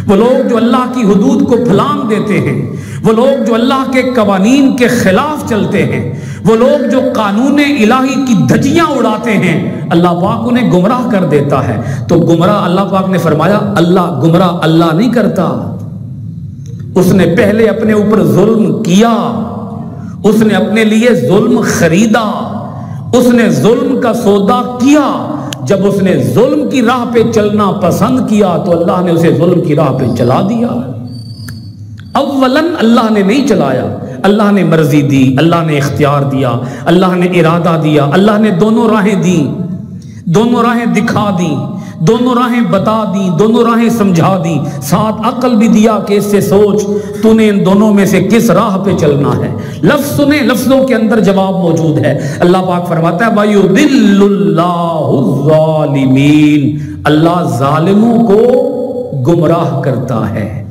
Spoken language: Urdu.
وہ لوگ جو اللہ کی حدود کو پھلانگ دیتے ہیں، وہ لوگ جو اللہ کے قوانین کے خلاف چلتے ہیں، وہ لوگ جو قانون الہی کی دھجیاں اڑاتے ہیں، اللہ پاک انہیں گمراہ کر دیتا ہے۔ تو گمراہ اللہ پاک نے فرمایا گمراہ اللہ نہیں کرتا، اس نے پہلے اپنے اوپر ظلم کیا، اس نے اپنے لیے ظلم خریدا، اس نے ظلم کا سودا کیا۔ جب اس نے ظلم کی راہ پہ چلنا پسند کیا تو اللہ نے اسے ظلم کی راہ پہ چلا دیا۔ اولاً اللہ نے نہیں چلایا، اللہ نے مرضی دی، اللہ نے اختیار دیا، اللہ نے ارادہ دیا، اللہ نے دونوں راہیں دی، دونوں راہیں دکھا دی، دونوں راہیں بتا دی، دونوں راہیں سمجھا دی، ساتھ عقل بھی دیا کہ اس سے سوچ تو نے ان دونوں میں سے کس راہ پہ چلنا ہے۔ لفظ سنے، لفظوں کے اندر جواب موجود ہے۔ اللہ پاک فرماتا ہے وَيُضِلُّ اللَّهُ الظَّالِمِينَ، اللہ ظالموں کو گمراہ کرتا ہے۔